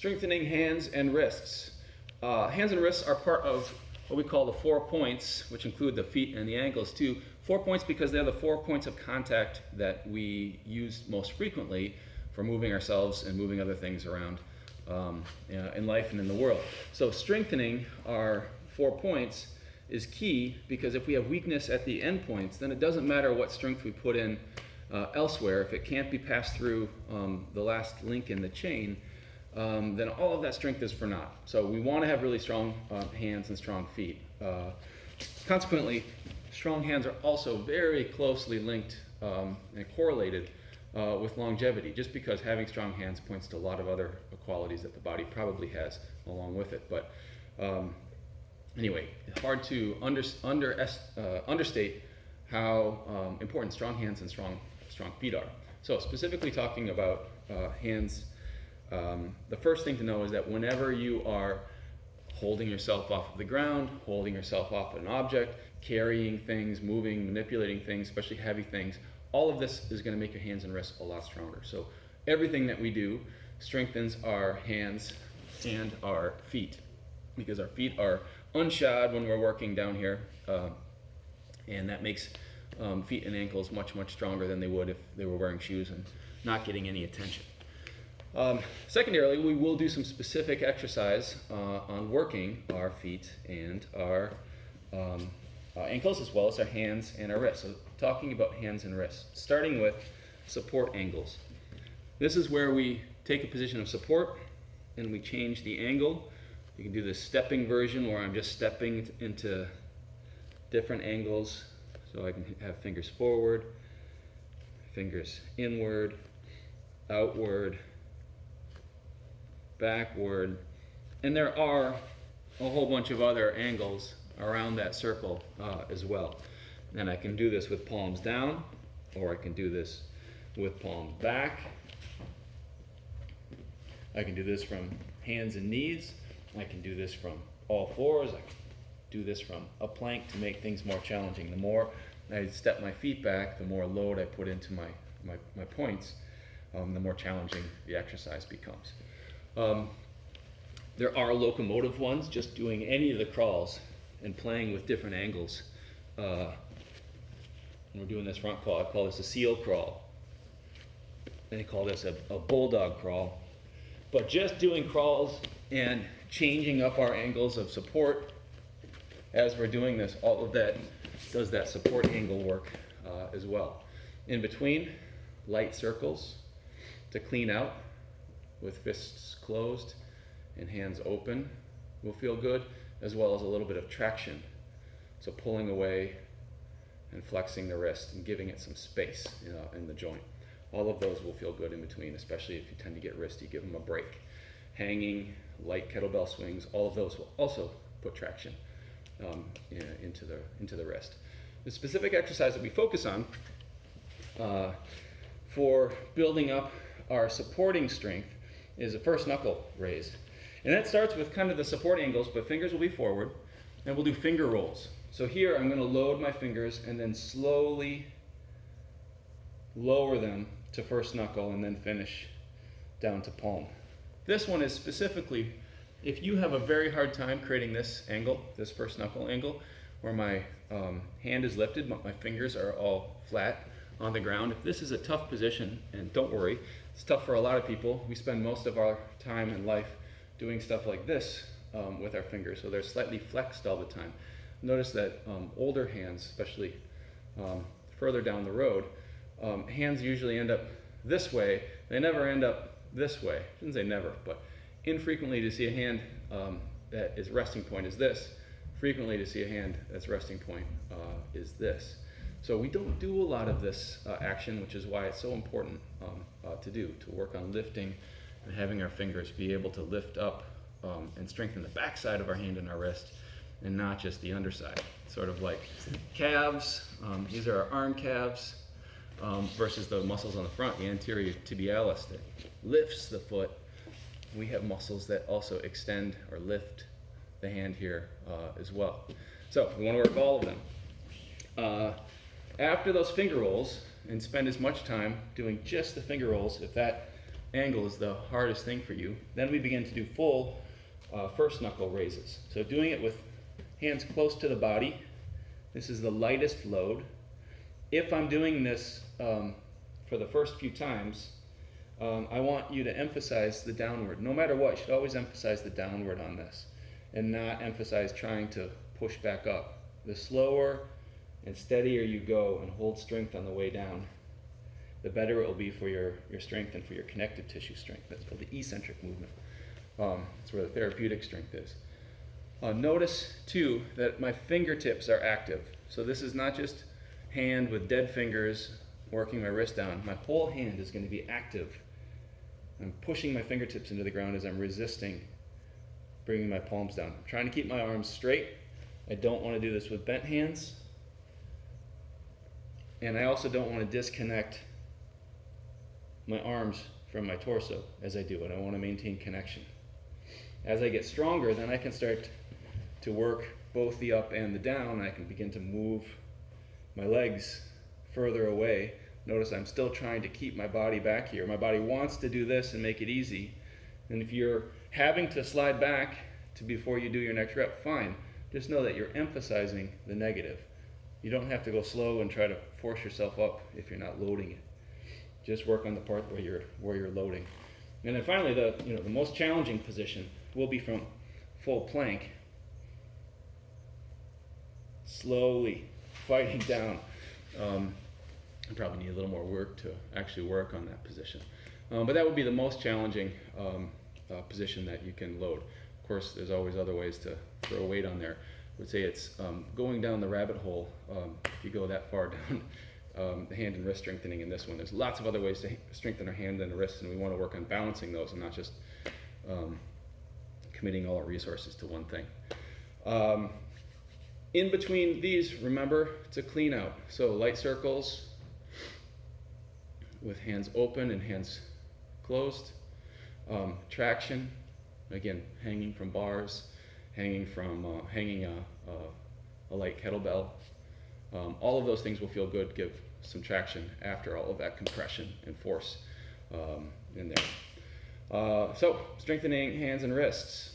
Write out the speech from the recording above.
Strengthening hands and wrists. Hands and wrists are part of what we call the 4 points, which include the feet and the ankles too. 4 points because they're the 4 points of contact that we use most frequently for moving ourselves and moving other things around in life and in the world. So strengthening our 4 points is key, because if we have weakness at the end points, then it doesn't matter what strength we put in elsewhere. If it can't be passed through the last link in the chain, then all of that strength is for naught. So we want to have really strong hands and strong feet. Consequently, strong hands are also very closely linked and correlated with longevity, just because having strong hands points to a lot of other qualities that the body probably has along with it. But anyway, it's hard to understate how important strong hands and strong feet are. So specifically talking about hands, the first thing to know is that whenever you are holding yourself off of the ground, holding yourself off an object, carrying things, moving, manipulating things, especially heavy things, all of this is going to make your hands and wrists a lot stronger. So everything that we do strengthens our hands and our feet, because our feet are unshod when we're working down here, and that makes feet and ankles much stronger than they would if they were wearing shoes and not getting any attention. Secondarily, we will do some specific exercise on working our feet and our ankles, as well as our hands and our wrists. So talking about hands and wrists, starting with support angles. This is where we take a position of support and we change the angle. You can do the stepping version where I'm just stepping into different angles. So I can have fingers forward, fingers inward, outward, backward, and there are a whole bunch of other angles around that circle as well. And I can do this with palms down, or I can do this with palms back. I can do this from hands and knees. I can do this from all fours. I can do this from a plank to make things more challenging. The more I step my feet back, the more load I put into my points, the more challenging the exercise becomes. There are locomotive ones, just doing any of the crawls and playing with different angles. When we're doing this front crawl, I call this a seal crawl. They call this a bulldog crawl. But just doing crawls and changing up our angles of support as we're doing this, all of that does that support angle work as well. In between, light circles to clean out with fists closed and hands open will feel good, as well as a little bit of traction. So pulling away and flexing the wrist and giving it some space in the joint. All of those will feel good in between, especially if you tend to get wristy, give them a break. Hanging, light kettlebell swings, all of those will also put traction into the wrist. The specific exercise that we focus on for building up our supporting strength is a first knuckle raise. And that starts with kind of the support angles, but fingers will be forward, and we'll do finger rolls. So here I'm going to load my fingers and then slowly lower them to first knuckle and then finish down to palm. This one is specifically, if you have a very hard time creating this angle, this first knuckle angle, where my hand is lifted, but my fingers are all flat on the ground. If this is a tough position, and don't worry, it's tough for a lot of people. We spend most of our time in life doing stuff like this with our fingers, so they're slightly flexed all the time. Notice that older hands, especially further down the road, hands usually end up this way. They never end up this way. I shouldn't say never, but infrequently to see a hand that its resting point is this. Frequently to see a hand that's resting point is this. So we don't do a lot of this action, which is why it's so important to work on lifting and having our fingers be able to lift up and strengthen the back side of our hand and our wrist, and not just the underside. Sort of like calves, these are our arm calves versus the muscles on the front, the anterior tibialis that lifts the foot. We have muscles that also extend or lift the hand here as well. So we want to work all of them. After those finger rolls, and spend as much time doing just the finger rolls, if that angle is the hardest thing for you, then we begin to do full first knuckle raises. So doing it with hands close to the body, this is the lightest load. If I'm doing this for the first few times, I want you to emphasize the downward. No matter what, you should always emphasize the downward on this and not emphasize trying to push back up. The slower and steadier you go and hold strength on the way down, the better it will be for your strength and for your connective tissue strength. That's called the eccentric movement. That's where the therapeutic strength is. Notice too that my fingertips are active. So this is not just hand with dead fingers working my wrist down. My whole hand is going to be active. I'm pushing my fingertips into the ground as I'm resisting bringing my palms down. I'm trying to keep my arms straight. I don't want to do this with bent hands. And I also don't want to disconnect my arms from my torso as I do it. I want to maintain connection. As I get stronger, then I can start to work both the up and the down. I can begin to move my legs further away. Notice I'm still trying to keep my body back here. My body wants to do this and make it easy. And if you're having to slide back to before you do your next rep, fine. Just know that you're emphasizing the negative. You don't have to go slow and try to force yourself up if you're not loading it. Just work on the part where you're loading. And then finally, the most challenging position will be from full plank. Slowly fighting down. I probably need a little more work to actually work on that position. But that would be the most challenging position that you can load. Of course, there's always other ways to throw weight on there. I would say it's going down the rabbit hole if you go that far down. The hand and wrist strengthening in this one. There's lots of other ways to strengthen our hand and the wrist, and we want to work on balancing those and not just committing all our resources to one thing. In between these, remember, it's a clean out. So light circles with hands open and hands closed. Traction, again, hanging from bars, hanging a light kettlebell. All of those things will feel good, give some traction after all of that compression and force in there. So strengthening hands and wrists.